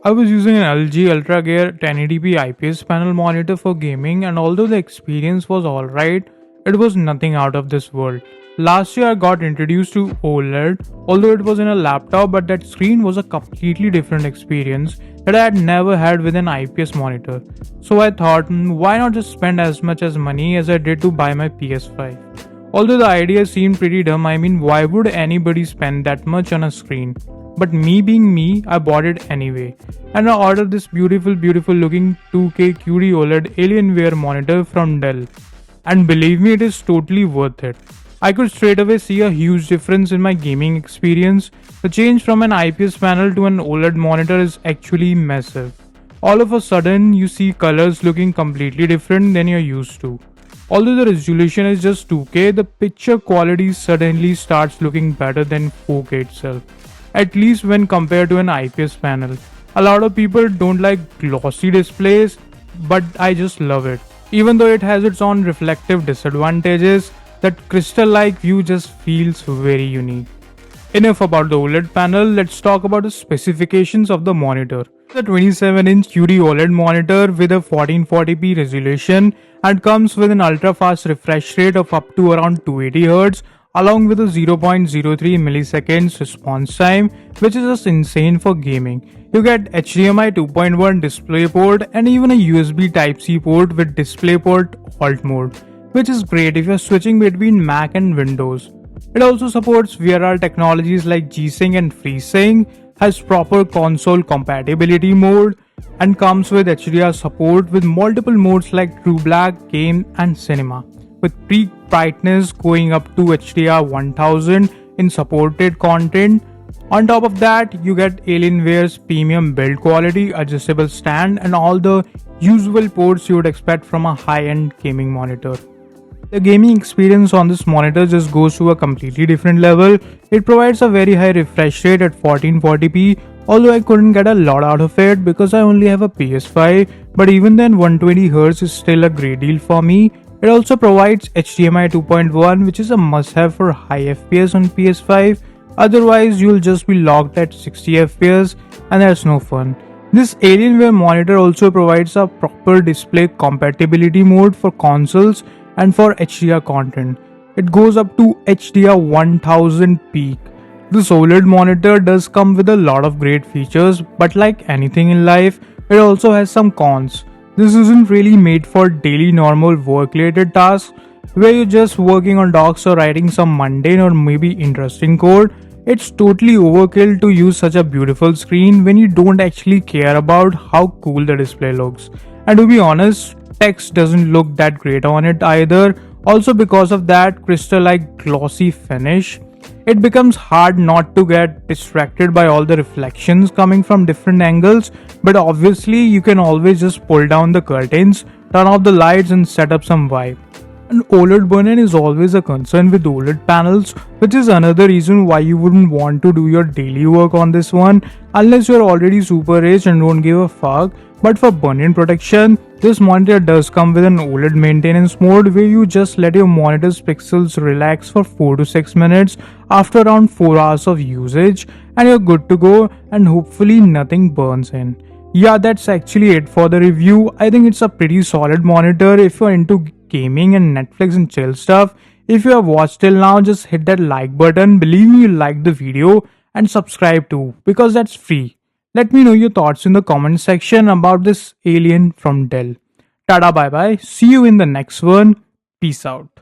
I was using an LG Ultragear 1080p IPS panel monitor for gaming, and although the experience was alright, it was nothing out of this world. Last year I got introduced to OLED, although it was in a laptop, but that screen was a completely different experience that I had never had with an IPS monitor. So I thought, why not just spend as much as money as I did to buy my PS5? Although the idea seemed pretty dumb, I mean, why would anybody spend that much on a screen? But me being me, I bought it anyway. And I ordered this beautiful looking 2K QD-OLED Alienware monitor from Dell. And believe me, it is totally worth it. I could straight away see a huge difference in my gaming experience. The change from an IPS panel to an OLED monitor is actually massive. All of a sudden, you see colors looking completely different than you're used to. Although the resolution is just 2K, the picture quality suddenly starts looking better than 4K itself, at least when compared to an IPS panel. A lot of people don't like glossy displays, but I just love it. Even though it has its own reflective disadvantages, that crystal-like view just feels very unique. Enough about the OLED panel, let's talk about the specifications of the monitor. The 27-inch QD OLED monitor with a 1440p resolution and comes with an ultra-fast refresh rate of up to around 280Hz along with a 0.03 milliseconds response time, which is just insane for gaming. You get HDMI 2.1 DisplayPort and even a USB Type-C port with DisplayPort Alt mode, which is great if you're switching between Mac and Windows. It also supports VRR technologies like G-Sync and FreeSync, has proper console compatibility mode, and comes with HDR support with multiple modes like True Black, Game, and Cinema, with peak brightness going up to HDR 1000 in supported content. On top of that, you get Alienware's premium build quality, adjustable stand, and all the usual ports you would expect from a high-end gaming monitor. The gaming experience on this monitor just goes to a completely different level. It provides a very high refresh rate at 1440p, although I couldn't get a lot out of it because I only have a PS5, but even then 120Hz is still a great deal for me. It also provides HDMI 2.1, which is a must-have for high FPS on PS5, otherwise you'll just be locked at 60 FPS and that's no fun. This Alienware monitor also provides a proper display compatibility mode for consoles and for HDR content. It goes up to HDR 1000 peak. This OLED monitor does come with a lot of great features, but like anything in life, it also has some cons. This isn't really made for daily normal work-related tasks where you're just working on docs or writing some mundane or maybe interesting code. It's totally overkill to use such a beautiful screen when you don't actually care about how cool the display looks. And to be honest, text doesn't look that great on it either. Also, because of that crystal-like glossy finish, it becomes hard not to get distracted by all the reflections coming from different angles. But obviously, you can always just pull down the curtains, turn off the lights, and set up some vibe. And OLED burn-in is always a concern with OLED panels, which is another reason why you wouldn't want to do your daily work on this one unless you're already super rich and don't give a fuck. But for burn-in protection, this monitor does come with an OLED maintenance mode where you just let your monitor's pixels relax for 4 to 6 minutes after around 4 hours of usage and you're good to go and hopefully nothing burns in. Yeah, that's actually it for the review. I think it's a pretty solid monitor if you're into gaming and Netflix and chill stuff. If you have watched till now, just hit that like button. Believe me, you liked the video, and subscribe too because that's free. Let me know your thoughts in the comment section about this alien from Dell. Tada, bye bye. See you in the next one. Peace out.